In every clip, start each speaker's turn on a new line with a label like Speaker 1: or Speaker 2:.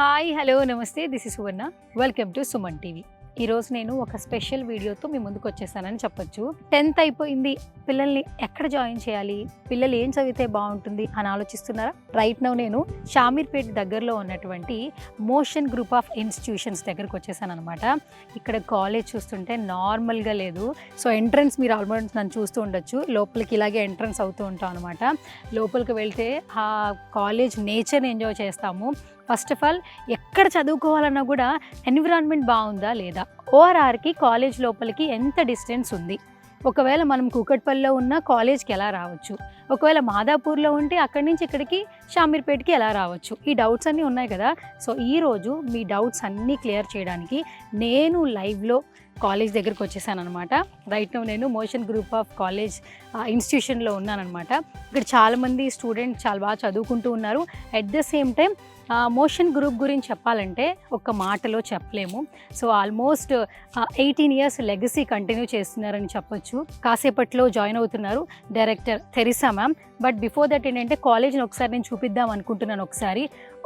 Speaker 1: Hi hello నమస్తే this is Suvarna welcome to Suman TV. ఈరోజు నేను ఒక స్పెషల్ వీడియోతో మీ ముందుకు వచ్చేసానని చెప్పొచ్చు. 10th అయిపోయింది, పిల్లల్ని ఎక్కడ జాయిన్ చేయాలి, పిల్లలు ఏం చదివితే బాగుంటుంది అని ఆలోచిస్తున్నారా? రైట్ నౌ నేను షామీర్పేట్ దగ్గరలో ఉన్నటువంటి మోషన్ గ్రూప్ ఆఫ్ ఇన్స్టిట్యూషన్స్ దగ్గరకు వచ్చేసాను అనమాట. ఇక్కడ కాలేజ్ చూస్తుంటే నార్మల్గా లేదు. సో ఎంట్రన్స్ మీరు ఆల్మోస్ట్ నన్ను చూస్తూ ఉండొచ్చు. లోపలికి ఇలాగే ఎంట్రన్స్ అవుతూ ఉంటాం అనమాట. లోపలికి వెళ్తే ఆ కాలేజ్ నేచర్ని ఎంజాయ్ చేస్తాము. ఫస్ట్ ఆఫ్ ఆల్ ఎక్కడ చదువుకోవాలన్నా కూడా ఎన్విరాన్మెంట్ బాగుందా లేదా, ఓఆర్ఆర్కి కాలేజ్ లోపలికి ఎంత డిస్టెన్స్ ఉంది, ఒకవేళ మనం కూకట్పల్లిలో ఉన్న కాలేజ్కి ఎలా రావచ్చు, ఒకవేళ మాదాపూర్లో ఉంటే అక్కడి నుంచి ఇక్కడికి షామీర్పేట్కి ఎలా రావచ్చు, ఈ డౌట్స్ అన్నీ ఉన్నాయి కదా. సో ఈరోజు మీ డౌట్స్ అన్నీ క్లియర్ చేయడానికి నేను లైవ్లో కాలేజ్ దగ్గరికి వచ్చేసాను అనమాట. రైట్ నౌ నేను మోషన్ గ్రూప్ ఆఫ్ కాలేజ్ ఇన్స్టిట్యూషన్లో ఉన్నానమాట. ఇక్కడ చాలామంది స్టూడెంట్స్ చాలా బాగా చదువుకుంటూ ఉన్నారు. At the same time motion group గురించి చెప్పాలంటే ఒక్క మాటలో చెప్పలేము. So almost 18 years legacy continue చేస్తున్నారని చెప్పొచ్చు. కాసేపట్లో జాయిన్ అవుతున్నారు director Teresa ma'am. But before that ఏంటంటే కాలేజ్ని ఒకసారి నేను చూపిద్దాం అనుకుంటున్నాను.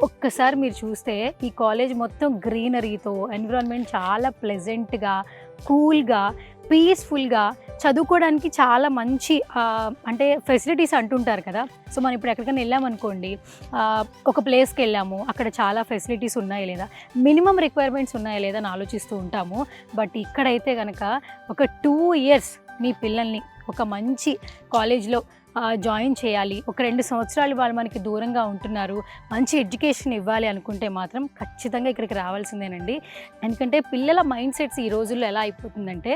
Speaker 1: ఒక్కసారి మీరు చూస్తే ఈ కాలేజ్ మొత్తం గ్రీనరీతో, ఎన్విరాన్మెంట్ చాలా ప్లెజెంట్గా, కూల్గా, పీస్ఫుల్గా, చదువుకోవడానికి చాలా మంచి అంటే ఫెసిలిటీస్ అంటుంటారు కదా. సో మనం ఇప్పుడు ఎక్కడికైనా వెళ్ళామనుకోండి, ఒక ప్లేస్కి వెళ్ళాము, అక్కడ చాలా ఫెసిలిటీస్ ఉన్నాయా లేదా, మినిమం రిక్వైర్మెంట్స్ ఉన్నాయా లేదా అని ఆలోచిస్తూ ఉంటాము. బట్ ఇక్కడైతే కనుక ఒక 2 years మీ పిల్లల్ని ఒక మంచి కాలేజ్లో జాయిన్ చేయాలి, ఒక 2 సంవత్సరాలు వాళ్ళు మనకి దూరంగా ఉంటున్నారు, మంచి ఎడ్యుకేషన్ ఇవ్వాలి అనుకుంటే మాత్రం ఖచ్చితంగా ఇక్కడికి రావాల్సిందేనండి. ఎందుకంటే పిల్లల మైండ్ సెట్స్ ఈ రోజుల్లో ఎలా అయిపోతుందంటే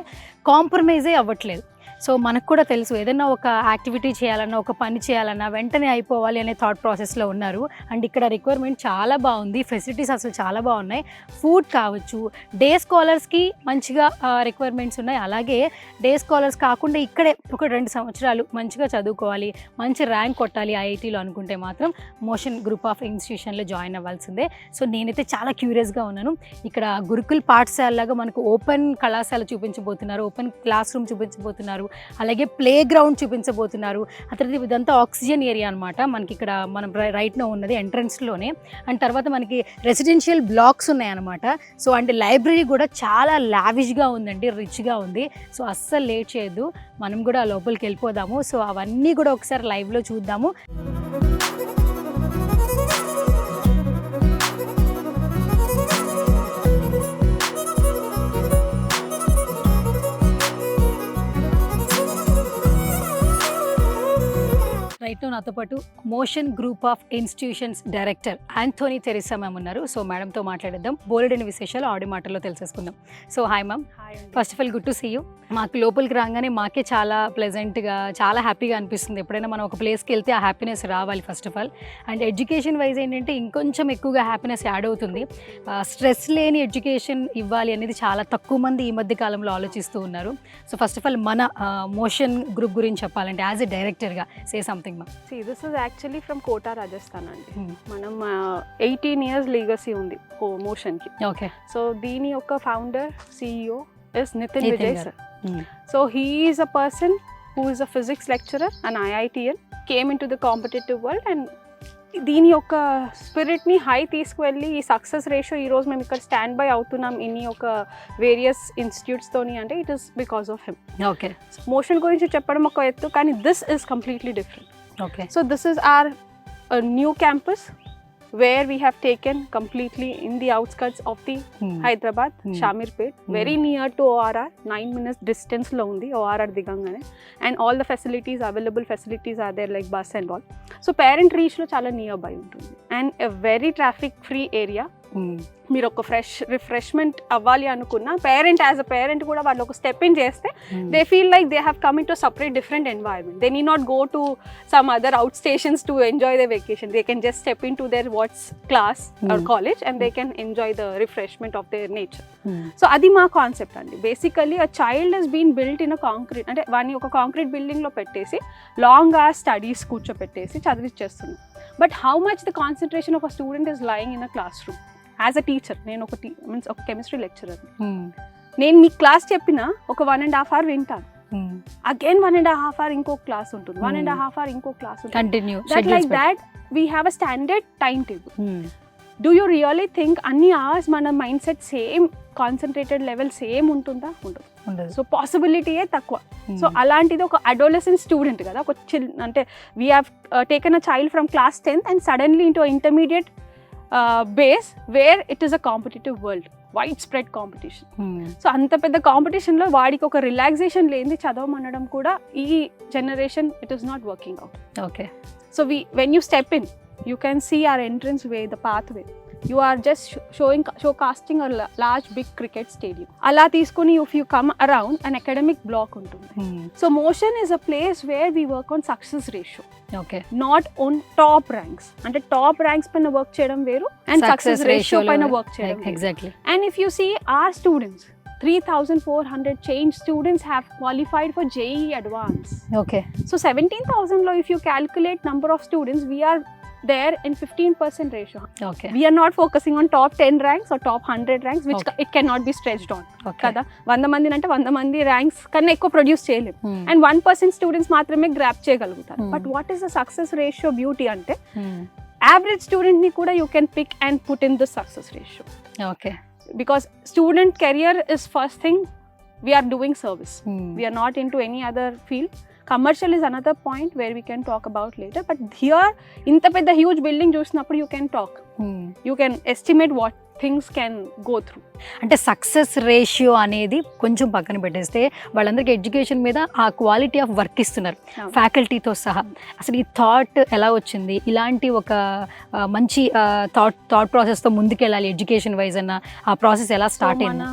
Speaker 1: కాంప్రమైజే అవ్వట్లేదు. సో మనకు కూడా తెలుసు, ఏదైనా ఒక యాక్టివిటీ చేయాలన్నా, ఒక పని చేయాలన్నా వెంటనే అయిపోవాలి అనే థాట్ ప్రాసెస్లో ఉన్నారు. అండ్ ఇక్కడ రిక్వైర్మెంట్ చాలా బాగుంది, ఫెసిలిటీస్ అసలు చాలా బాగున్నాయి. ఫుడ్ కావచ్చు, డే స్కాలర్స్కి మంచిగా రిక్వైర్మెంట్స్ ఉన్నాయి. అలాగే డే స్కాలర్స్ కాకుండా ఇక్కడే ఒక 2 సంవత్సరాలు మంచిగా చదువుకోవాలి, మంచి ర్యాంక్ కొట్టాలి ఐఐటీలో అనుకుంటే మాత్రం మోషన్ గ్రూప్ ఆఫ్ ఇన్స్టిట్యూషన్లో జాయిన్ అవ్వాల్సిందే. సో నేనైతే చాలా క్యూరియస్గా ఉన్నాను. ఇక్కడ గురుకుల్ పాఠశాలలాగా మనకు ఓపెన్ కళాశాల చూపించబోతున్నారు, ఓపెన్ క్లాస్ రూమ్ చూపించబోతున్నారు, అలాగే ప్లే గ్రౌండ్ చూపించబోతున్నారు. ఆ తర్వాత ఇదంతా ఆక్సిజన్ ఏరియా అనమాట. మనకి ఇక్కడ మనం రైట్నో ఉన్నది ఎంట్రన్స్లోనే. అండ్ తర్వాత మనకి రెసిడెన్షియల్ బ్లాక్స్ ఉన్నాయన్నమాట. సో అంటే లైబ్రరీ కూడా చాలా లావిష్గా ఉందండి, రిచ్గా ఉంది. సో అస్సలు లేట్ చేయొద్దు, మనం కూడా లోపలికి వెళ్ళిపోదాము. సో అవన్నీ కూడా ఒకసారి లైవ్లో చూద్దాము. రైట్ నౌ నాతో పాటు motion group of institutions director Anthony Teresa ma'am ఉన్నారు. సో మేడంతో మాట్లాడేద్దాం, బోలెడని విశేషాలు ఆడియో మాటల్లో తెలిసేసుకుందాం. So hi ma'am, first of all good to see you. మాకు లోపలికి రాగానే మాకే చాలా ప్లెజెంట్గా, చాలా హ్యాపీగా అనిపిస్తుంది. ఎప్పుడైనా మనం ఒక ప్లేస్కి వెళ్తే ఆ హ్యాపీనెస్ రావాలి first of all. And education wise ఏంటంటే ఇంకొంచెం ఎక్కువగా హ్యాపీనెస్ యాడ్ అవుతుంది. స్ట్రెస్ లేని ఎడ్యుకేషన్ ఇవ్వాలి అనేది చాలా తక్కువ మంది ఈ మధ్య కాలంలో ఆలోచిస్తూ ఉన్నారు. సో ఫస్ట్ ఆఫ్ ఆల్ మన మోషన్ గ్రూప్ గురించి చెప్పాలంటే యాజ్ ఎ డైరెక్టర్గా say something.
Speaker 2: See, this is actually from Kota, Rajasthan అండి. మనం 18 years లీగసీ ఉంది మోషన్కి.
Speaker 1: ఓకే.
Speaker 2: సో దీని యొక్క founder CEO is Nitin Vijay sir. So he is a person who is a physics lecturer and IITian, came into the competitive world and దీని యొక్క స్పిరిట్ని high తీసుకువెళ్ళి ఈ success ratio ఈరోజు మేము ఇక్కడ స్టాండ్ బై అవుతున్నాం ఇన్ని ఒక వేరియస్ ఇన్స్టిట్యూట్స్తోని అంటే it is because of him.
Speaker 1: Okay.
Speaker 2: Motion గురించి చెప్పడం ఒక ఎత్తు, కానీ this is completely different.
Speaker 1: Okay.
Speaker 2: So this is our new campus where we have taken completely in the outskirts of the Hyderabad, Shamirpet, very near to ORR, 9 minutes distance lo undi ORR digangane, and all the facilities, available facilities are there like bus and all. So parent reach lo chala nearby untundi and a very traffic free area. మీరు ఒక refreshment అవ్వాలి అనుకున్న parent as a parent కూడా వాళ్ళు ఒక step in చేస్తే they feel like they have come in to separate different environment. They need not go to some other out stations to enjoy the vacation. They can just step in to their what's class or college and they can enjoy the refreshment of their nature. So అది మా concept అండి. Basically a child he's been built in a concrete, అంటే వాడిని ఒక concrete బిల్డింగ్లో పెట్టేసి long ఆ studies కూర్చోపెట్టేసి చదివిచ్చేస్తున్నాం. But how much the concentration of a student is lying in a class room. As a teacher, నేను ఒక కెమిస్ట్రీ లెక్చరర్, నేను మీ క్లాస్ చెప్పిన ఒక 1.5 hours వింటాను. అగైన్ 1.5 hours ఇంకో క్లాస్ ఉంటుంది, 1.5 hours ఇంకో క్లాస్ ఉంటుంది.
Speaker 1: Continue
Speaker 2: like that we have a standard time table. Do you really think అన్ని అవర్స్ మన mind set same concentrated level same ఉంటుందా? ఉండదు. సో పాసిబిలిటీయే తక్కువ. సో అలాంటిది ఒక అడోలసెంట్ స్టూడెంట్ కదా, ఒక అంటే we have taken a child from class 10th and suddenly into intermediate base where it is a competitive world, wide spread competition. So అంత పెద్ద కాంపిటీషన్లో వాడికి ఒక రిలాక్సేషన్ లేనిది చదవమనడం కూడా ఈ generation it is not working out.
Speaker 1: Okay.
Speaker 2: So when you step in you can see our entrance way, the pathway. You are just showcasting a large big cricket stadium. Ala teeskoni if you come around an academic block untundi. So motion is a place where we work on success ratio.
Speaker 1: Okay.
Speaker 2: Not on top ranks. Ante top ranks paina work cheyadam veru and success ratio paina work cheyadam veru.
Speaker 1: Exactly.
Speaker 2: And if you see our students, 3,400 change students have qualified for JEE Advance.
Speaker 1: Okay.
Speaker 2: So 17,000 lo if you calculate number of students, we are there in 15% ratio.
Speaker 1: Okay.
Speaker 2: We are not focusing on top 10 ranks or top 100 ranks, which it cannot be stretched on.
Speaker 1: Okay.
Speaker 2: Kada 100 mandi ante 100 mandi ranks kanna ekko produce cheyalem, and 1% students maatrame grab cheyagalugutaru. But what is the success ratio beauty ante average student ni kuda you can pick and put in the success ratio.
Speaker 1: Okay.
Speaker 2: Because student career is first thing, we are doing service. We are not into any other field. Commercial is another point where we can talk about later, but here inta pedda huge building chusinapudu you can talk, you can estimate what things can go through.
Speaker 1: అంటే success ratio అనేది కొంచెం పక్కన పెట్టేస్తే వాళ్ళందరికీ education మీద ఆ quality of work ఇస్తున్నారు ఫ్యాకల్టీతో సహా. అసలు ఈ థాట్ ఎలా వచ్చింది, ఇలాంటి ఒక మంచి థాట్ ప్రాసెస్తో ముందుకెళ్ళాలి ఎడ్యుకేషన్ వైజ్ అన్న ఆ ప్రాసెస్ ఎలా స్టార్ట్ అయింది?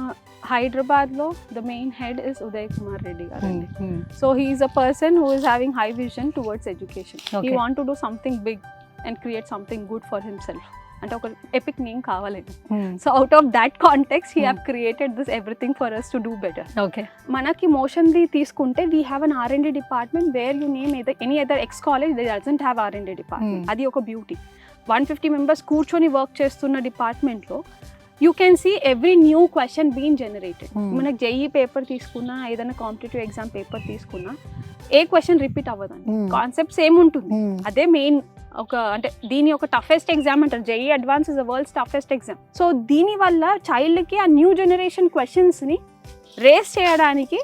Speaker 2: Hyderabad lo the main head is Uday Kumar Reddy garandi. So he is a person who is having high vision towards education.
Speaker 1: Okay.
Speaker 2: He want to do something big and create something good for himself. Ante oka epic name kavalani. So out of that context he have created this everything for us to do better.
Speaker 1: Okay.
Speaker 2: Manaki motion di తీసుకుంటే we have an R&D department where you name any other ex college they doesn't have R&D department. Adi oka beauty. 150 members కూర్చొని work చేస్తున్న department లో you can see every new question being generated. మనకు JEE paper తీసుకున్నా, ఏదైనా competitive exam paper తీసుకున్నా ఏ question repeat అవ్వదండి, concept same ఉంటుంది. అదే మెయిన్ ఒక అంటే దీని ఒక టఫెస్ట్ ఎగ్జామ్ అంటారు. JEE advance is the world's toughest exam. So దీని వల్ల చైల్డ్కి ఆ న్యూ జనరేషన్ క్వశ్చన్స్ని రేస్ చేయడానికి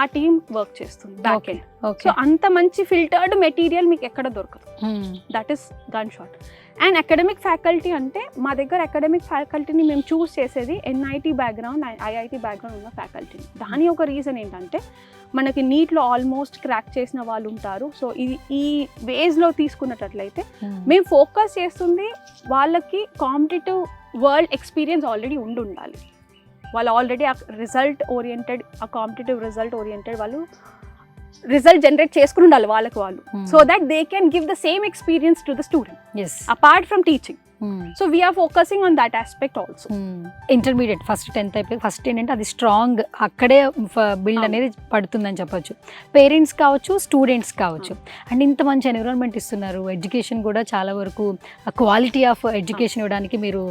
Speaker 2: ఆ టీమ్ వర్క్ చేస్తుంది బ్యాక్ ఎండ్. సో అంత మంచి ఫిల్టర్డ్ మెటీరియల్ మీకు ఎక్కడ దొరకదు. That is gun shot. And academic faculty అంటే మా దగ్గర అకాడమిక్ ఫ్యాకల్టీని మేము చూస్ చేసేది ఎన్ఐటి బ్యాక్గ్రౌండ్, ఐఐటి బ్యాక్గ్రౌండ్ ఉన్న ఫ్యాకల్టీని. దాని ఒక రీజన్ ఏంటంటే మనకి నీట్లో ఆల్మోస్ట్ క్రాక్ చేసిన వాళ్ళు ఉంటారు. సో ఇది ఈ వేస్లో తీసుకున్నట్లయితే మేము ఫోకస్ చేస్తుంది వాళ్ళకి కాంపిటేటివ్ వరల్డ్ ఎక్స్పీరియన్స్ ఆల్రెడీ ఉండాలి. వాళ్ళు ఆల్రెడీ ఆ రిజల్ట్ ఓరియంటెడ్, ఆ కాంపిటేటివ్ రిజల్ట్ ఓరియంటెడ్ వాళ్ళు రిజల్ట్ జనరేట్ చేసుకుని ఉండాలి వాళ్ళకి వాళ్ళు, so that they can give the same experience to the student apart from teaching. So we are focusing on that aspect also.
Speaker 1: Intermediate first 10th అయిపోయి first ఏంటంటే అది strong అక్కడే build అనేది పడుతుందని చెప్పొచ్చు. పేరెంట్స్ కావచ్చు, స్టూడెంట్స్ కావచ్చు. అండ్ ఇంత మంచి ఎన్విరాన్మెంట్ ఇస్తున్నారు, ఎడ్యుకేషన్ కూడా చాలా వరకు క్వాలిటీ ఆఫ్ ఎడ్యుకేషన్ ఇవ్వడానికి మీరు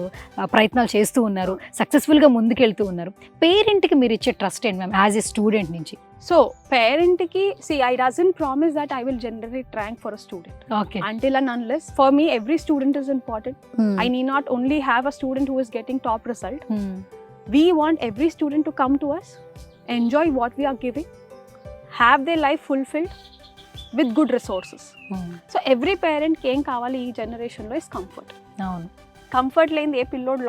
Speaker 1: ప్రయత్నాలు చేస్తూ ఉన్నారు, సక్సెస్ఫుల్గా ముందుకెళ్తూ ఉన్నారు. పేరెంట్కి మీరు ఇచ్చే ట్రస్ట్ ఏంటి మ్యామ్ యాజ్ ఎ స్టూడెంట్ నుంచి?
Speaker 2: So parent ki see I doesn't promise that I will generate rank for a student.
Speaker 1: Okay.
Speaker 2: Until and unless for me every student is important. I need not only have a student who is getting top result. We want every student to come to us, enjoy what we are giving, have their life fulfilled with good resources. So every parent ki em kavali ee generation lo is comfort.
Speaker 1: Avunu.
Speaker 2: Comfort lendi A పిల్లోడ్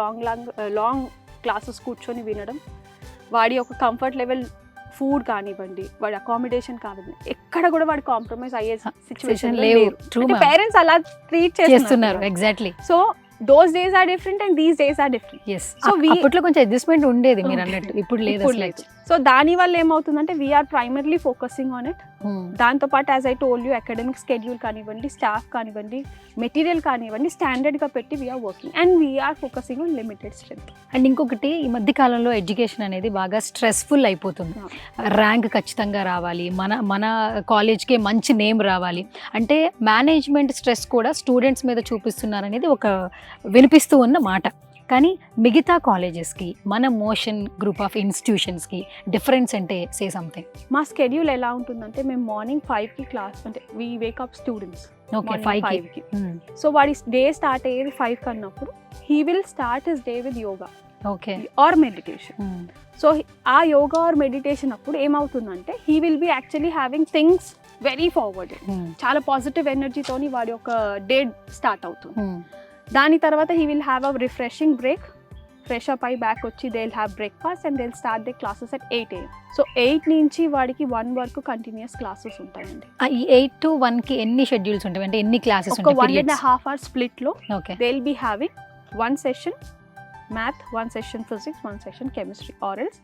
Speaker 2: long classes కూర్చొని వినడం, వాడి ఒక comfort level food కానివ్వండి, వాడి accommodation కానివ్వండి, ఎక్కడ కూడా వాడు కాంప్రమైజ్ అయ్యే సిచ్యువేషన్ లేవు. పేరెంట్స్ అలా ట్రీట్ చేస్తున్నారు.
Speaker 1: Exactly.
Speaker 2: So those days are different and these days are different.
Speaker 1: Yes. So అప్పట్లో కొంచెం అడ్జస్ట్మెంట్ ఉండేది మీరు అన్నట్టు, ఇప్పుడు లేదు.
Speaker 2: సో దాని వల్ల ఏమవుతుందంటే we are primarily focusing on it. దాంతో పాటు as I told you academic schedule కానివ్వండి, స్టాఫ్ కానివ్వండి, మెటీరియల్ కానివ్వండి స్టాండర్డ్గా పెట్టి we are working and we are focusing on limited strength.
Speaker 1: And ఇంకొకటి ఈ మధ్య కాలంలో ఎడ్యుకేషన్ అనేది బాగా స్ట్రెస్ఫుల్ అయిపోతుంది. ర్యాంక్ ఖచ్చితంగా రావాలి, మన కాలేజ్కే మంచి నేమ్ రావాలి అంటే మేనేజ్మెంట్ స్ట్రెస్ కూడా స్టూడెంట్స్ మీద చూపిస్తున్నారు అనేది ఒక వినిపిస్తూ ఉన్న మాట. కానీ మిగతా కాలేజెస్కి మన మోషన్ గ్రూప్ ఆఫ్ ఇన్స్టిట్యూషన్స్కి డిఫరెన్స్ అంటే సే సంథింగ్.
Speaker 2: మా స్కెడ్యూల్ ఎలా ఉంటుందంటే మేము మార్నింగ్ 5కి క్లాస్ అంటే వీ వేకప్ స్టూడెంట్స్
Speaker 1: ఓకే 5కి.
Speaker 2: సో వాడి డే స్టార్ట్ అయ్యేది 5 కన్నప్పుడు he will start his day with yoga
Speaker 1: okay
Speaker 2: or meditation. So ఆ యోగా ఆర్ మెడిటేషన్ అప్పుడు ఏమవుతుందంటే he will be actually having things very forward, చాలా పాజిటివ్ ఎనర్జీతోని వాడి యొక్క డే స్టార్ట్ అవుతుంది. దాని తర్వాత he will have a refreshing break, fresh up అయి బ్యాక్ వచ్చి they will have breakfast and they will start they classes at 8 AM. So 8 నుంచి వాడికి 1 వరకు కంటిన్యూస్ క్లాసెస్ ఉంటాయండి.
Speaker 1: ఈ 8 to 1కి ఎన్ని షెడ్యూల్స్ ఉంటాయి అంటే ఎన్ని క్లాసెస్
Speaker 2: ఒక
Speaker 1: ఉంటాయి?
Speaker 2: 1.5 hour స్ప్లిట్లో
Speaker 1: okay
Speaker 2: they will be having 1 session math, 1 session physics, 1 session chemistry, or else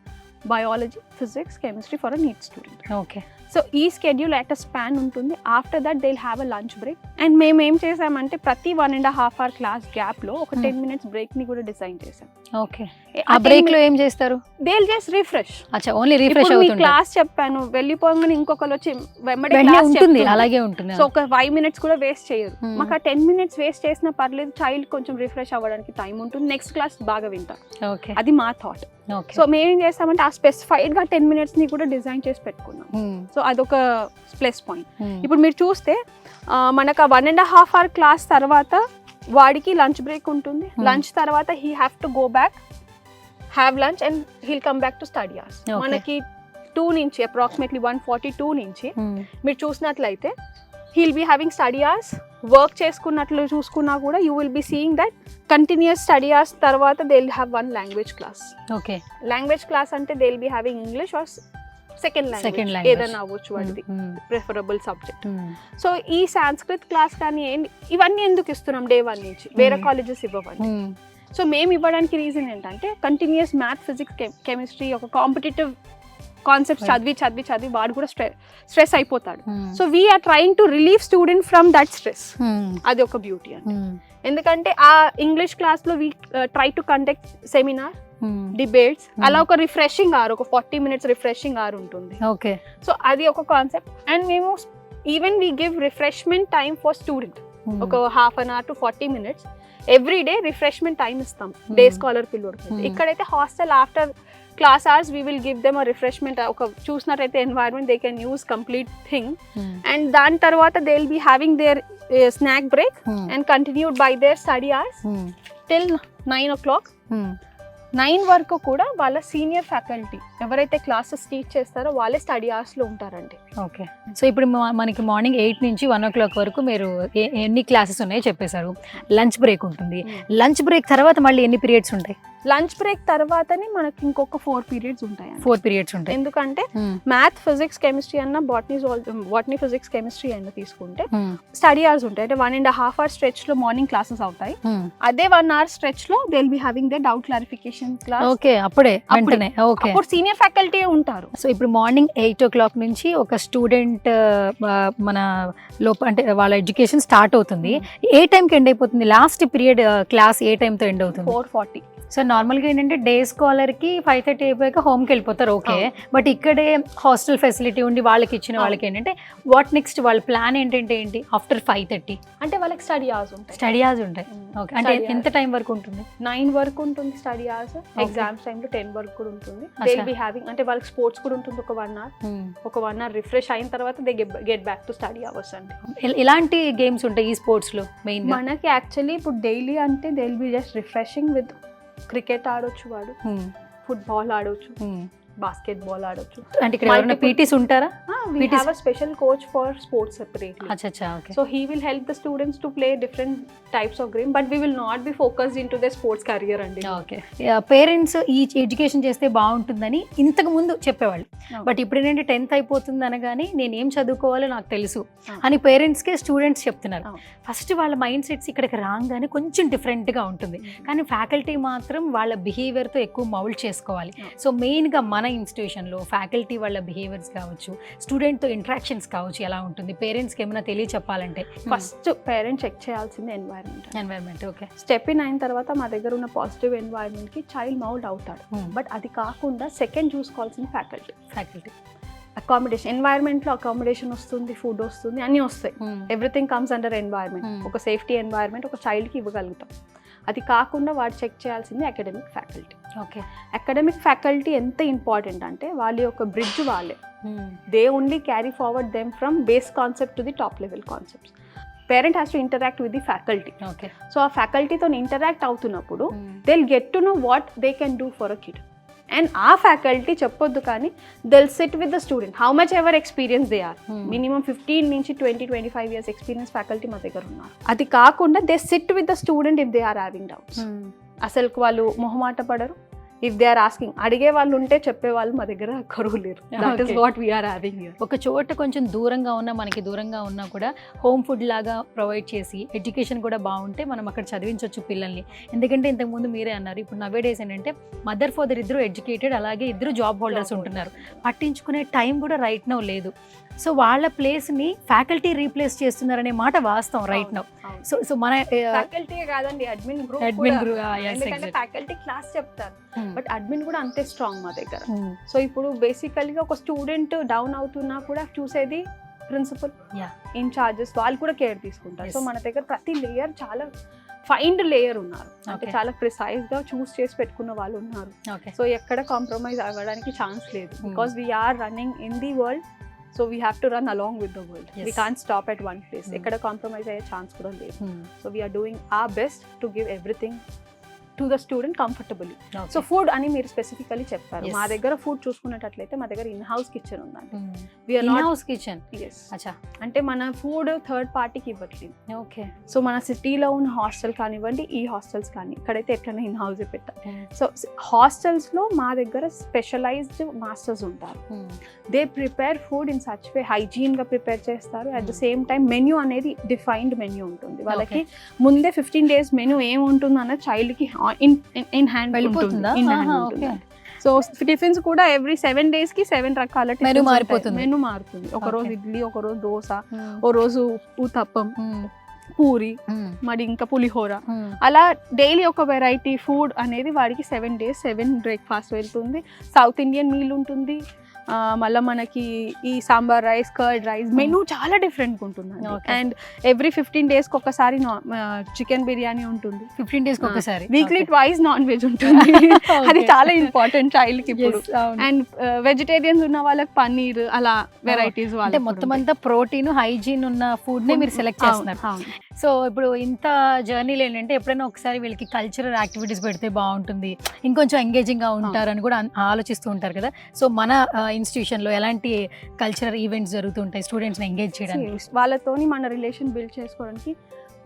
Speaker 2: biology, physics, chemistry for a NEET student.
Speaker 1: Okay.
Speaker 2: So ఈ స్కెడ్యూల్ అట్ అ స్పాన్ ఉంటుంది. After that they will have a lunch break. And మేము ఏం చేసామంటే ప్రతి 1.5 hour class గ్యాప్లో ఒక 10 minutes బ్రేక్ని కూడా design చేసాం.
Speaker 1: ఓకే. ఆ బ్రేక్ లో ఏం చేస్తారు?
Speaker 2: They will just refresh.
Speaker 1: అచ్చా, ఓన్లీ రిఫ్రెష్ అవుతుంది.
Speaker 2: క్లాస్ చెప్పాను వెళ్ళిపోగానే ఇంకొకరు వచ్చి వెంబడే
Speaker 1: ఉంటుంది, అలాగే ఉంటుంది.
Speaker 2: సో ఒక 5 minutes కూడా వేస్ట్ చేయరు. మాకు ఆ 10 minutes వేస్ట్ చేసినా పర్లేదు, చైల్డ్ కొంచెం రిఫ్రెష్ అవ్వడానికి టైం ఉంటుంది, నెక్స్ట్ క్లాస్ బాగా వింటారు.
Speaker 1: ఓకే,
Speaker 2: అది మా థాట్.
Speaker 1: ఓకే.
Speaker 2: సో మేము ఏం చేస్తామంటే ఆ స్పెసిఫైడ్ గా 10 minutes ని కూడా డిజైన్ చేసి పెట్టుకున్నాం. సో అదొక ప్లస్ పాయింట్. ఇప్పుడు మీరు చూస్తే మనకు ఆ 1.5 hour క్లాస్ తర్వాత వాడికి లంచ్ బ్రేక్ ఉంటుంది. లంచ్ తర్వాత he have to go back, have lunch and he'll come back to study hours. మనకి 2 నుంచి అప్రాక్సిమేట్లీ 1:42 నుంచి మీరు చూసినట్లయితే he'll be having study hours. Work చేసుకున్నట్లు చూసుకున్నా కూడా you will be seeing that continuous study hours తర్వాత they will have 1 language class.
Speaker 1: Okay.
Speaker 2: Language class అంటే they will be having English or second language ఏదైనా అవ్వచ్చు వాడిది ప్రిఫరబుల్ సబ్జెక్ట్. సో ఈ Sanskrit class కానీ ఇవన్నీ ఎందుకు ఇస్తున్నాం డే 1 నుంచి, వేరే కాలేజెస్ ఇవ్వవండి. సో మేము ఇవ్వడానికి రీజన్ ఏంటంటే కంటిన్యూస్ మ్యాథ్, ఫిజిక్స్, కెమిస్ట్రీ ఒక కాంపిటేటివ్ కాన్సెప్ట్ చదివి వాడు కూడా స్ట్రెస్ అయిపోతాడు. So we are trying to relieve student from that stress. అది ఒక బ్యూటీ అండి. ఎందుకంటే ఆ ఇంగ్లీష్ క్లాస్లో we try to conduct seminar, debates, అలా ఒక రిఫ్రెషింగ్ అవర్, ఒక 40 minutes రిఫ్రెషింగ్ అవర్ ఉంటుంది.
Speaker 1: ఓకే.
Speaker 2: సో అది ఒక కాన్సెప్ట్. అండ్ మేము even we give refreshment time for student, ఒక 1/2 hour to 40 minutes every day refreshment time ఇస్తాం డే స్కాలర్ పిల్లోడికి. ఇక్కడైతే hostel after class hours we will give them a refreshment. ఒక చూసినట్టయితే environment they can use complete thing. And దాని తర్వాత they will be having their snack break and continued by their study hours till 9 o'clock. 9 వరకు కూడా వాళ్ళ senior faculty ఎవరైతే classes teach చేస్తారో వాళ్ళే స్టడీ అవర్స్లో ఉంటారండి.
Speaker 1: ఓకే. సో ఇప్పుడు మనకి మార్నింగ్ 8 నుంచి 1 o'clock వరకు మీరు ఎన్ని క్లాసెస్ ఉన్నాయో చెప్పేశారు. లంచ్ బ్రేక్ ఉంటుంది. లంచ్ బ్రేక్ తర్వాత మళ్ళీ ఎన్ని పీరియడ్స్ ఉంటాయి?
Speaker 2: లంచ్ బ్రేక్ తర్వాతనే మనకి ఇంకొక 4 periods ఉంటాయి.
Speaker 1: 4 periods ఉంటాయి.
Speaker 2: ఎందుకంటే మ్యాథ్, ఫిజిక్స్, కెమిస్ట్రీ అన్న బాటనీ, ఫిజిక్స్, కెమిస్ట్రీ అన్న తీసుకుంటే స్టడీ అవర్స్ ఉంటాయి. అంటే 1.5 hour స్ట్రెచ్ లో మార్నింగ్ క్లాసెస్ అవుతాయి. అదే 1 hour స్ట్రెచ్ లో they will be having they doubt clarification class.
Speaker 1: Okay, అప్పుడే వెంటనే. ఓకే.
Speaker 2: అప్పుడు సీనియర్ ఫ్యాకల్టీ ఉంటారు.
Speaker 1: సో ఇప్పుడు మార్నింగ్ 8 o'clock నుంచి ఒక స్టూడెంట్ మన అంటే వాళ్ళ ఎడ్యుకేషన్ స్టార్ట్ అవుతుంది. ఏ టైంకి ఎండ్ అయిపోతుంది? లాస్ట్ పీరియడ్ క్లాస్ ఏ టైంతో ఎండ్ అవుతుంది?
Speaker 2: 4:40.
Speaker 1: సో నార్మల్గా ఏంటంటే డే స్కాలర్కి 5:30 అయిపోయాక హోమ్కి వెళ్ళిపోతారు. ఓకే. బట్ ఇక్కడే హాస్టల్ ఫెసిలిటీ ఉండి వాళ్ళకి ఇచ్చిన వాళ్ళకి ఏంటంటే వాట్ నెక్స్ట్ వాళ్ళ ప్లాన్ ఏంటంటే ఏంటి ఆఫ్టర్ 5:30?
Speaker 2: అంటే వాళ్ళకి స్టడీ అవర్స్ ఉంటాయి.
Speaker 1: స్టడీ అవర్స్ ఉంటాయి. ఓకే. అంటే ఎంత టైం వరకు ఉంటుంది?
Speaker 2: 9 వరకు ఉంటుంది స్టడీ అవర్స్. ఎగ్జామ్స్ టైంలో 10 వరకు కూడా ఉంటుంది. దే విల్ బి హ్యావింగ్ అంటే వాళ్ళకి స్పోర్ట్స్ కూడా ఉంటుంది ఒక 1 hour. ఒక 1 hour రిఫ్రెష్ అయిన తర్వాత they get back to study hours అండి.
Speaker 1: ఎలాంటి గేమ్స్ ఉంటాయి ఈ స్పోర్ట్స్ లో మెయిన్?
Speaker 2: మనకి యాక్చువల్లీ ఇప్పుడు డైలీ అంటే they will be just refreshing with cricket ఆడొచ్చు, వాడు ఫుట్బాల్ ఆడొచ్చు, బాస్కెట్ బాల్ ఆడొచ్చు.
Speaker 1: అంటే ఇక్కడ ఎవరైనా పీటీస్ ఉంటారా?
Speaker 2: We have a special coach for sports separately.
Speaker 1: Acha, okay.
Speaker 2: So he will help the students to play different types of game, but we will not be focused into their sports career అండి.
Speaker 1: Okay. Parents ఈ education చేస్తే బాగుంటుందని ఇంతకు ముందు చెప్పేవాళ్ళు. But ఇప్పుడు ఏంటంటే 10th అయిపోతుంది అనగానే నేను ఏం చదువుకోవాలో నాకు తెలుసు అని పేరెంట్స్కే స్టూడెంట్స్ చెప్తున్నారు. ఫస్ట్ వాళ్ళ మైండ్ సెట్స్ ఇక్కడికి రాగానే కొంచెం డిఫరెంట్గా ఉంటుంది. కానీ ఫ్యాకల్టీ మాత్రం వాళ్ళ బిహేవియర్తో ఎక్కువ మౌల్డ్ చేసుకోవాలి. సో మెయిన్గా మన ఇన్స్టిట్యూషన్లో ఫ్యాకల్టీ వాళ్ళ బిహేవియర్స్ కావచ్చు, స్టూడెంట్తో ఇంట్రాక్షన్స్ కావచ్చు, ఎలా ఉంటుంది పేరెంట్స్కి ఏమైనా తెలియచెప్పాలంటే
Speaker 2: ఫస్ట్ పేరెంట్ చెక్ చేయాల్సింది ఎన్వైరన్మెంట్.
Speaker 1: ఓకే.
Speaker 2: స్టెప్ ఇన్ అయిన తర్వాత మా దగ్గర ఉన్న పాజిటివ్ ఎన్వైరన్మెంట్కి చైల్డ్ మౌల్డ్ అవుతాడు. బట్ అది కాకుండా సెకండ్ చూసుకోవాల్సింది ఫ్యాకల్టీ. అకామిడేషన్, ఎన్వైరన్మెంట్లో అకామిడేషన్ వస్తుంది, ఫుడ్ వస్తుంది, అన్నీ వస్తాయి. Everything comes under environment. ఒక సేఫ్టీ ఎన్వైరన్మెంట్ ఒక చైల్డ్కి ఇవ్వగలుగుతాం. అది కాకుండా వాడు చెక్ చేయాల్సింది academic faculty.
Speaker 1: Okay.
Speaker 2: Academic faculty ఎంత ఇంపార్టెంట్ అంటే వాళ్ళ యొక్క బ్రిడ్జ్ వాళ్ళే. They only carry forward them from base concept to the top level concepts. Parent has to interact with the faculty.
Speaker 1: Okay.
Speaker 2: So ఆ ఫ్యాకల్టీతో ఇంటరాక్ట్ అవుతున్నప్పుడు they will get to know what they can do for a kid. And ఆ faculty చెప్పొద్దు కానీ they will sit with the student how much ever experience they are. Minimum 15 నుంచి 20-25 years experience faculty మా దగ్గర ఉన్నారు. అది కాకుండా they sit with the student if they are having doubts. అసలు వాళ్ళు మొహమాట పడరు. ఇఫ్ దే ఆర్ ఆస్కింగ్, అడిగే వాళ్ళు ఉంటే చెప్పే వాళ్ళు మా దగ్గర కరువు లేరు. That is what we are having here.
Speaker 1: ఒక చోట కొంచెం దూరంగా ఉన్నా, మనకి దూరంగా ఉన్నా కూడా హోమ్ ఫుడ్ లాగా ప్రొవైడ్ చేసి ఎడ్యుకేషన్ కూడా బాగుంటే మనం అక్కడ చదివించవచ్చు పిల్లల్ని. ఎందుకంటే ఇంతకుముందు మీరే అన్నారు, ఇప్పుడు నవే డేస్ ఏంటంటే మదర్ ఫాదర్ ఇద్దరు ఎడ్యుకేటెడ్, అలాగే ఇద్దరు జాబ్ హోల్డర్స్ ఉంటున్నారు. పట్టించుకునే టైం కూడా రైట్ నౌ లేదు. సో వాళ్ళ ప్లేస్ని ఫ్యాకల్టీ రీప్లేస్ చేస్తున్నారనే మాట వాస్తవం రైట్ నౌ. సో మన
Speaker 2: ఫ్యాకల్టీ కాదండి, అడ్మిన్ గ్రూప్. ఎందుకంటే ఫ్యాకల్టీ క్లాస్ చెప్తారు, బట్ అడ్మిన్ కూడా అంతే స్ట్రాంగ్ మా దగ్గర. సో ఇప్పుడు బేసికల్గా ఒక స్టూడెంట్ డౌన్ అవుతున్నా కూడా చూసేది ప్రిన్సిపల్, ఇన్ఛార్జెస్, వాళ్ళు కూడా కేర్ తీసుకుంటారు. సో మన దగ్గర ప్రతి లేయర్ చాలా ఫైన్డ్ లేయర్ ఉన్నారు, అంటే చాలా ప్రిసైజ్ గా చూస్ చేసి పెట్టుకున్న వాళ్ళు ఉన్నారు. సో ఎక్కడ కాంప్రమైజ్ అవ్వడానికి ఛాన్స్ లేదు, because we are running in the world. So we have to run along with the world. We can't stop at one place. Ekkada compromise ayye chance kuda ledhu. So we are doing our best to give everything to the student comfortably. So food ani meer specifically cheptaru. Ma daggara food chusukunnataitleithe ma daggara in house kitchen undandi. We are not in house kitchen. Yes. Acha. Ante mana food third party ki ivvatledu. Okay. So mana city lo ఉన్న hostel కానివ్వండి, ఈ hostels కానీ ఇక్కడైతే ఎట్లైనా in house పెట్టాం. So hostels లో మా దగ్గర స్పెషలైజ్డ్ మాస్టర్స్ ఉంటారు. They prepare food in such way, hygiene గా ప్రిపేర్ చేస్తారు. At the same time menu అనేది డిఫైన్డ్ మెన్యూ ఉంటుంది. వాళ్ళకి ముందే 15 days మెన్యూ ఏం ఉంటుంది అన్న చైల్డ్ కి ఇన్ హ్యాండ్ వెళ్ళిపోతుందా. సో టిఫిన్స్ కూడా ఎవ్రీ 7 days కి 7 రకాల మెనూ మారుతుంది. ఒక రోజు ఇడ్లీ, ఒక రోజు దోశ, ఓ రోజు ఉత్తప్పం, పూరి, మరి ఇంకా పులిహోర, అలా డైలీ ఒక వెరైటీ ఫుడ్ అనేది వాడికి 7 days 7 బ్రేక్ఫాస్ట్ వెళ్తుంది. సౌత్ ఇండియన్ మీల్ ఉంటుంది, మళ్ళీ మనకి ఈ sambar rice, curd rice, menu చాలా డిఫరెంట్గా ఉంటుంది. అండ్ ఎవ్రీ 15 days ఒకసారి చికెన్ బిర్యానీ ఉంటుంది. 15 days ఒకసారి, వీక్లీ ట్వైస్ నాన్ వెజ్ ఉంటుంది. అది చాలా ఇంపార్టెంట్ చైల్డ్ కి ఇప్పుడు. అండ్ వెజిటేరియన్స్ ఉన్న వాళ్ళకి పన్నీర్, అలా వెరైటీస్.
Speaker 1: అంటే మొత్తం అంతా ప్రోటీన్, హైజీన్ ఉన్న ఫుడ్ ని మీరు సెలెక్ట్ చేస్తున్నారు. సో ఇప్పుడు ఇంత జర్నీలు ఏంటంటే ఎప్పుడైనా ఒకసారి వీళ్ళకి కల్చరల్ యాక్టివిటీస్ పెడితే బాగుంటుంది, ఇంకొంచెం ఎంగేజింగ్గా ఉంటారని కూడా ఆలోచిస్తూ ఉంటారు కదా. సో మన ఇన్స్టిట్యూషన్లో ఎలాంటి కల్చరల్ ఈవెంట్స్ జరుగుతుంటాయి స్టూడెంట్స్ని ఎంగేజ్ చేయడానికి?
Speaker 2: వాళ్ళతోని మన రిలేషన్ బిల్డ్ చేసుకోవడానికి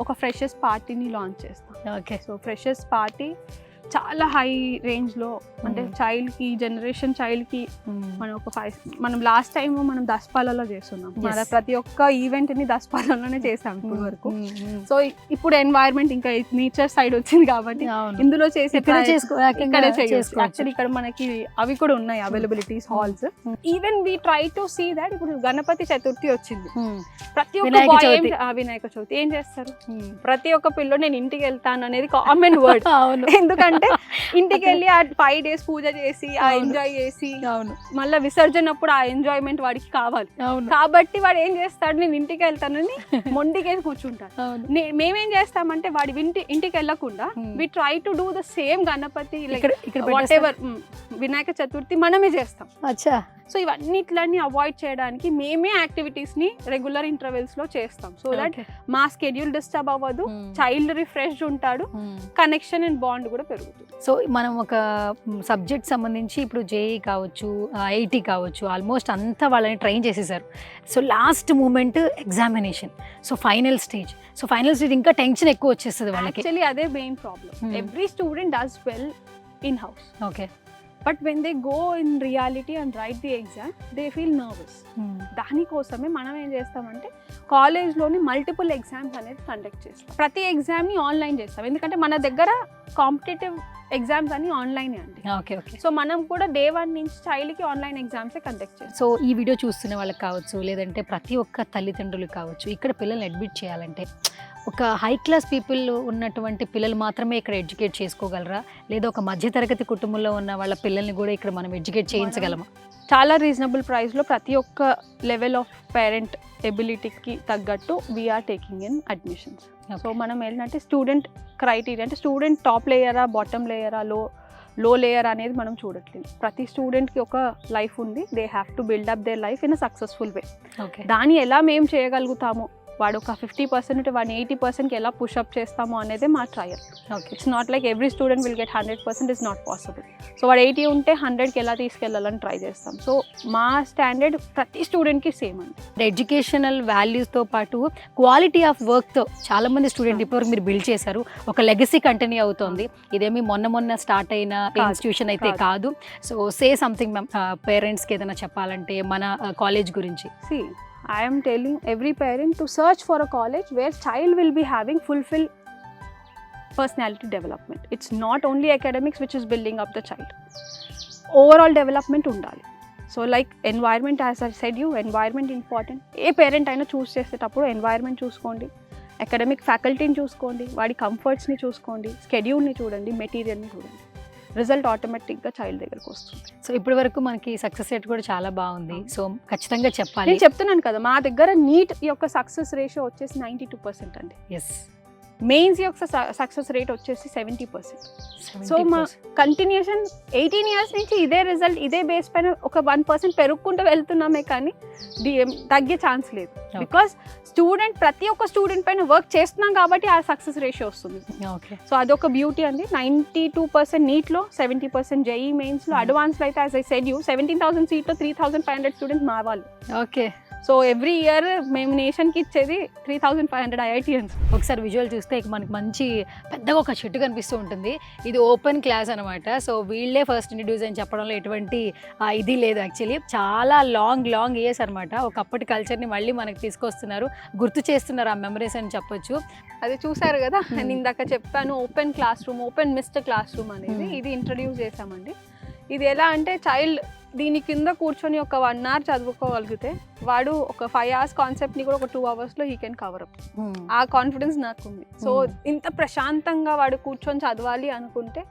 Speaker 2: ఒక ఫ్రెషర్స్ పార్టీని లాంచ్ చేస్తాం. ఓకే. సో ఫ్రెషర్స్ పార్టీ చాలా హై రేంజ్లో, అంటే చైల్డ్కి, జనరేషన్ చైల్డ్కి మనం లాస్ట్ టైం మనం దస్పాలలో చేస్తున్నాం. మన ప్రతి ఒక్క ఈవెంట్ని దస్పాలలోనే చేసాం ఇప్పుడు వరకు. సో ఇప్పుడు ఎన్వైర్న్మెంట్ ఇంకా నేచర్ సైడ్ వచ్చింది కాబట్టి ఇందులో చేసి ఇక్కడే యాక్చువల్లీ ఇక్కడ మనకి అవి కూడా ఉన్నాయి availabilities, halls. Even we try to see that ఇప్పుడు గణపతి చతుర్థి వచ్చింది, ప్రతి ఒక్క వినాయక చవితి ఏం చేస్తారు, ప్రతి ఒక్క పిల్లలు నేను ఇంటికి వెళ్తాను అనేది కామన్ వర్డ్. ఎందుకంటే ఇంటికి వెళ్ళి ఆ 5 days పూజ చేసి ఆ ఎంజాయ్ చేసి మళ్ళీ విసర్జన అప్పుడు ఆ ఎంజాయ్మెంట్ వాడికి కావాలి. కాబట్టి వాడు ఏం చేస్తాడు, నేను ఇంటికి వెళ్తానని మొండికేసి కూర్చుంటాడు. మేమేం చేస్తామంటే వాడి ఇంటికి వెళ్ళకుండా we try to do the same Ganapati, whatever Vinayaka Chaturthi మనమే చేస్తాం. సో ఇవన్నిట్లన్నీ అవాయిడ్ చేయడానికి మేమే యాక్టివిటీస్ ని రెగ్యులర్ ఇంటర్వెల్స్ లో చేస్తాం. సో దట్ మా స్కెడ్యూల్ డిస్టర్బ్ అవ్వదు, చైల్డ్ రిఫ్రెష్డ్ ఉంటాడు, కనెక్షన్ అండ్ బాండ్ కూడా పెరుగుతుంది.
Speaker 1: సో మనం ఒక సబ్జెక్ట్ సంబంధించి ఇప్పుడు జేఈ కావచ్చు, ఐఐటి కావచ్చు, ఆల్మోస్ట్ అంతా వాళ్ళని ట్రైన్ చేసేసారు. So last moment examination, so final stage ఇంకా టెన్షన్ ఎక్కువ వచ్చేస్తుంది వాళ్ళకి.
Speaker 2: యాక్చువల్లీ అదే main problem. Every student does well in house. Okay. But when they go in reality and write the exam they feel nervous. దానికోసమే మనం ఏం చేస్తామంటే కాలేజ్లోని మల్టిపుల్ ఎగ్జామ్స్ అనేది కండక్ట్ చేస్తాం. ప్రతి ఎగ్జామ్ని ఆన్లైన్ చేస్తాం, ఎందుకంటే మన దగ్గర కాంపిటేటివ్ ఎగ్జామ్స్ అన్ని ఆన్లైన్ అండి.
Speaker 1: Okay okay.
Speaker 2: సో మనం కూడా day 1 నుంచి చైల్డ్కి ఆన్లైన్ ఎగ్జామ్స్ కండక్ట్ చేస్తాం.
Speaker 1: సో ఈ వీడియో చూస్తున్న వాళ్ళకి కావచ్చు, లేదంటే ప్రతి ఒక్క తల్లిదండ్రులు కావచ్చు, ఇక్కడ పిల్లల్ని అడ్మిట్ చేయాలంటే ఒక హై క్లాస్ పీపుల్ ఉన్నటువంటి పిల్లలు మాత్రమే ఇక్కడ ఎడ్యుకేట్ చేసుకోగలరా, లేదా ఒక మధ్యతరగతి కుటుంబంలో ఉన్న వాళ్ళ పిల్లల్ని కూడా ఇక్కడ మనం ఎడ్యుకేట్ చేయించగలమా?
Speaker 2: చాలా రీజనబుల్ ప్రైస్లో ప్రతి ఒక్క లెవెల్ ఆఫ్ పేరెంట్ ఎబిలిటీకి తగ్గట్టు we are taking in admissions. So మనం ఏంటంటే స్టూడెంట్ క్రైటీరియా అంటే స్టూడెంట్ టాప్ లేయరా బాటమ్ లేయరా లో లేయర్ అనేది మనం చూడట్లేదు. ప్రతి స్టూడెంట్కి ఒక లైఫ్ ఉంది. They have to build up their life in a successful way. దాన్ని ఎలా మేము చేయగలుగుతాము, వాడు ఒక 50% వాడిని 80%కి ఎలా పుషప్ చేస్తాము అనేది మా trial. It's not like every student will get 100%, is not possible. So వాడు 80 ఉంటే 100కి ఎలా తీసుకెళ్ళాలని ట్రై చేస్తాం. సో మా స్టాండర్డ్ ప్రతి స్టూడెంట్కి సేమ్ అండి.
Speaker 1: ఎడ్యుకేషనల్ వాల్యూస్తో పాటు క్వాలిటీ ఆఫ్ వర్క్తో చాలామంది స్టూడెంట్ ఇప్పటివరకు మీరు బిల్డ్ చేశారు. ఒక లెగసీ కంటిన్యూ అవుతోంది. ఇదేమి మొన్న స్టార్ట్ అయిన ఇన్స్టిట్యూషన్ అయితే కాదు. సో సే సంథింగ్ మ్యామ్, పేరెంట్స్కి ఏదైనా చెప్పాలంటే మన కాలేజ్ గురించి.
Speaker 2: I am telling every parent to search for a college where child will be having fulfill personality development. It's not only academics which is building up the child. Overall development undali. So like environment, as I said you, environment important. A parent అయినా చూస్ చేసేటప్పుడు environment చూసుకోండి, academic ఫ్యాకల్టీని చూసుకోండి, వాడి కంఫర్ట్స్ని చూసుకోండి, స్కెడ్యూల్ని చూడండి, మెటీరియల్ని చూడండి. రిజల్ట్ ఆటోమేటిక్గా చైల్డ్ దగ్గరకు వస్తుంది.
Speaker 1: సో ఇప్పటి వరకు మనకి సక్సెస్ రేట్ కూడా చాలా బాగుంది. సో ఖచ్చితంగా చెప్పాలి,
Speaker 2: నేను చెప్తున్నాను కదా, మా దగ్గర నీట్ యొక్క సక్సెస్ రేషియో వచ్చేసి 92% అండి.
Speaker 1: ఎస్.
Speaker 2: మెయిన్స్ యొక్క సక్సెస్ రేట్ వచ్చేసి 70%. సో మా కంటిన్యూషన్ 18 ఇయర్స్ నుంచి ఇదే రిజల్ట్, ఇదే బేస్ పైన ఒక 1% పెరుగుకుంటూ వెళ్తున్నామే కానీ తగ్గే ఛాన్స్ లేదు. బికాస్ ప్రతి ఒక్క స్టూడెంట్ పైన వర్క్ చేస్తున్నాం కాబట్టి ఆ సక్సెస్ రేషియో వస్తుంది. సో అదొక బ్యూటీ అండి. 92% నీట్లో, 70% జేఈ మెయిన్స్లో, అడ్వాన్స్లో అయితే యాజ్ ఐ సెడ్ యూ 17,000 సీట్లో 3,500 స్టూడెంట్స్ మా వాళ్ళు.
Speaker 1: ఓకే.
Speaker 2: సో ఎవ్రీ ఇయర్ మేము నేషన్కి ఇచ్చేది 3,500 ఐఐటియన్స్.
Speaker 1: ఒకసారి విజువల్ చూస్తే మనకి మంచి పెద్దగా ఒక చెట్టు కనిపిస్తూ ఉంటుంది. ఇది ఓపెన్ క్లాస్ అనమాట. సో వీళ్ళే ఫస్ట్ ఇంట్రడ్యూస్ అని చెప్పడంలో ఎటువంటి ఇది లేదు. యాక్చువల్లీ చాలా లాంగ్ ఇయర్స్ అనమాట. ఒకప్పటి కల్చర్ని మళ్ళీ మనకి తీసుకొస్తున్నారు, గుర్తు చేస్తున్నారు ఆ మెమరీస్ అని చెప్పొచ్చు.
Speaker 2: అది చూసారు కదా, నేను ఇందాక చెప్పాను open class room, open mister class room అనేది ఇది ఇంట్రడ్యూస్ చేసామండి. ఇది ఎలా అంటే చైల్డ్ దీని కింద కూర్చొని ఒక 1 hour చదువుకోగలిగితే వాడు ఒక 5 hours కాన్సెప్ట్ని కూడా ఒక 2 hours he can cover up. ఆ కాన్ఫిడెన్స్ నాకు ఉంది. సో ఇంత ప్రశాంతంగా వాడు కూర్చొని చదవాలి అనుకుంటే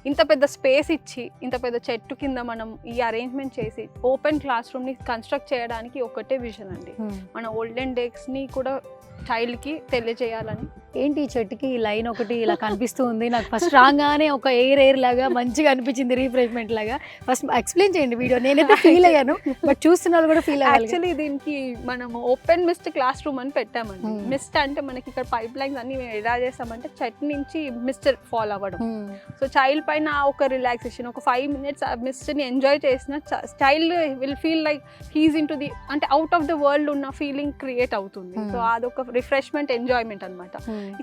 Speaker 2: ఇంత పెద్ద స్పేస్ ఇచ్చి, ఇంత పెద్ద చెట్టు కింద మనం ఈ అరేంజ్మెంట్ చేసి ఓపెన్ క్లాస్ రూమ్ని కన్స్ట్రక్ట్ చేయడానికి ఒకటే విజన్ అండి. మన ఓల్డెన్ డేస్ని కూడా చైల్డ్కి తెలియజేయాలని.
Speaker 1: ఏంటి ఈ చెట్టుకి ఈ లైన్ ఒకటి ఇలా కనిపిస్తూ ఉంది నాకు. ఫస్ట్ రాగానే ఒక ఎయిర్ లాగా మంచిగా అనిపించింది, రీఫ్రెష్మెంట్ లాగా. ఫస్ట్ ఎక్స్ప్లెయిన్ చేయండి వీడియో. నేనైతే ఫీల్ అయ్యాను, బట్ చూస్తున్న వాళ్ళు కూడా ఫీల్ అయ్యారు.
Speaker 2: యాక్చువల్లీ దీనికి మనం ఓపెన్ మిస్ట్ క్లాస్ రూమ్ అని పెట్టామండి. మిస్ట్ అంటే మనకి ఇక్కడ పైప్ లైన్స్ అన్ని మేము ఎలా చేస్తామంటే చెట్టు నుంచి మిస్టర్ ఫాల్ అవ్వడం. సో చైల్డ్ పైన ఒక రిలాక్సేషన్, ఒక 5 minutes ఆ మిస్ట్ని ఎంజాయ్ చేసిన child will feel like he's in to the అంటే అవుట్ ఆఫ్ ద వరల్డ్ ఉన్న ఫీలింగ్ క్రియేట్ అవుతుంది. సో అదొక రిఫ్రెష్మెంట్, ఎంజాయ్మెంట్ అనమాట.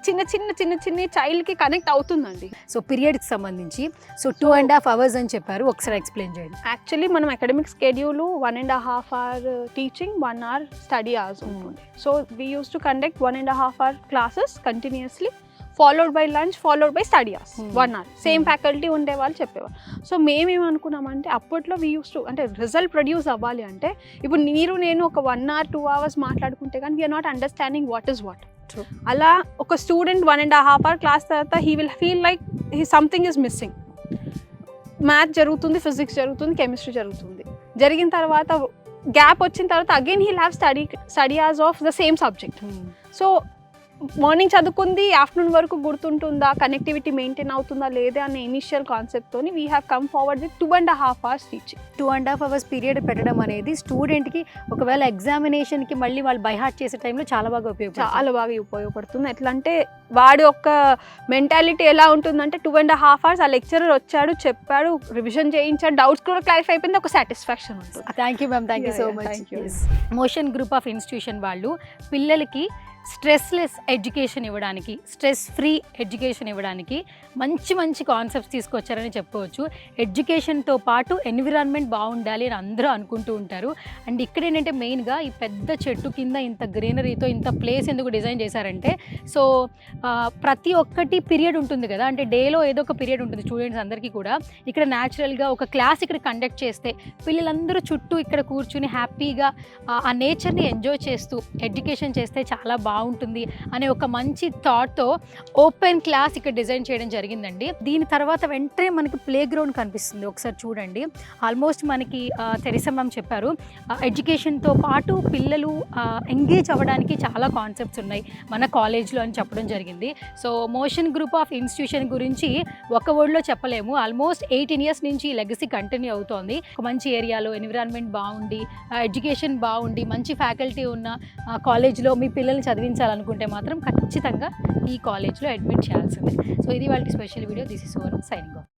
Speaker 2: చిన్న చైల్డ్ కి కనెక్ట్ అవుతుందండి.
Speaker 1: సో పీరియడ్ కి సంబంధించి 2.5 hours అని చెప్పారు, ఒకసారి ఎక్స్ప్లెయిన్ చేయండి.
Speaker 2: యాక్చువల్లీ మనం academic schedule 1.5 hour teaching, 1 hour study hours ఉంటుంది. So we use to conduct 1.5 hour classes కంటిన్యూస్లీ, followed by lunch, followed by study hours 1 hour. Same faculty ఉండేవాళ్ళు చెప్పేవాళ్ళు. సో మేమేమనుకున్నామంటే అప్పట్లో వీ యూస్ టు అంటే రిజల్ట్ ప్రొడ్యూస్ అవ్వాలి అంటే ఇప్పుడు నేను ఒక 1 hour 2 hours మాట్లాడుకుంటే కానీ we are not understanding what is what. అలా ఒక స్టూడెంట్ 1.5 hour క్లాస్ తర్వాత he will feel like something is missing. Maths జరుగుతుంది, ఫిజిక్స్ జరుగుతుంది, కెమిస్ట్రీ జరుగుతుంది. జరిగిన తర్వాత గ్యాప్ వచ్చిన తర్వాత again he'll have study hours of the same subject. So morning చదువుకుంది ఆఫ్టర్నూన్ వరకు గుర్తుంటుందా, కనెక్టివిటీ మెయింటైన్ అవుతుందా లేదా అనే ఇనిషియల్ కాన్సెప్ట్తోని we have come forward with 2.5 hours teaching.
Speaker 1: 2.5 hours period పెట్టడం అనేది స్టూడెంట్కి ఒకవేళ ఎగ్జామినేషన్కి మళ్ళీ వాళ్ళు బై హార్ట్ చేసే టైంలో చాలా బాగా
Speaker 2: ఉపయోగపడుతుంది. ఎట్లా అంటే వాడి యొక్క మెంటాలిటీ ఎలా ఉంటుందంటే 2.5 hours ఆ లెక్చరర్ వచ్చాడు, చెప్పాడు, రివిజన్ చేయించాడు, డౌట్స్ కూడా క్లారిఫై అయిపోయింది, ఒక సాటిస్ఫాక్షన్ ఉంటుంది.
Speaker 1: Thank you ma'am, thank you so much. Motion group of institution వాళ్ళు పిల్లలకి స్ట్రెస్లెస్ ఎడ్యుకేషన్ ఇవ్వడానికి, స్ట్రెస్ ఫ్రీ ఎడ్యుకేషన్ ఇవ్వడానికి మంచి కాన్సెప్ట్స్ తీసుకొచ్చారని చెప్పుకోవచ్చు. ఎడ్యుకేషన్తో పాటు ఎన్విరాన్మెంట్ బాగుండాలి అని అందరూ అనుకుంటూ ఉంటారు. అండ్ ఇక్కడ ఏంటంటే మెయిన్గా ఈ పెద్ద చెట్టు కింద ఇంత గ్రీనరీతో ఇంత ప్లేస్ ఎందుకు డిజైన్ చేశారంటే, సో ప్రతి ఒక్కటి పీరియడ్ ఉంటుంది కదా, అంటే డేలో ఏదో ఒక పీరియడ్ ఉంటుంది స్టూడెంట్స్ అందరికీ కూడా. ఇక్కడ న్యాచురల్గా ఒక క్లాస్ ఇక్కడ కండక్ట్ చేస్తే పిల్లలందరూ చుట్టూ ఇక్కడ కూర్చుని హ్యాపీగా ఆ నేచర్ని ఎంజాయ్ చేస్తూ ఎడ్యుకేషన్ చేస్తే చాలా బాగుంటుంది అనే ఒక మంచి థాట్తో ఓపెన్ క్లాస్ ఇక్కడ డిజైన్ చేయడం జరిగిందండి. దీని తర్వాత వెంటనే మనకి ప్లే గ్రౌండ్ కనిపిస్తుంది. ఒకసారి చూడండి, ఆల్మోస్ట్ మనకి తెరిసా మ్యామ్ చెప్పారు, ఎడ్యుకేషన్తో పాటు పిల్లలు ఎంగేజ్ అవ్వడానికి చాలా కాన్సెప్ట్స్ ఉన్నాయి మన కాలేజ్లో అని చెప్పడం జరిగింది. So motion group of institution గురించి ఒక వర్డ్లో చెప్పలేము. ఆల్మోస్ట్ 18 years నుంచి లెగసీ కంటిన్యూ అవుతోంది. ఒక మంచి ఏరియాలో ఎన్విరాన్మెంట్ బాగుండి, ఎడ్యుకేషన్ బాగుండి, మంచి ఫ్యాకల్టీ ఉన్న కాలేజ్లో మీ పిల్లల్ని చదివించాలనుకుంటే మాత్రం ఖచ్చితంగా ఈ కాలేజ్లో అడ్మిట్ చేయాల్సిందే. సో ఇది వాళ్ళ special video. This is over, signing off.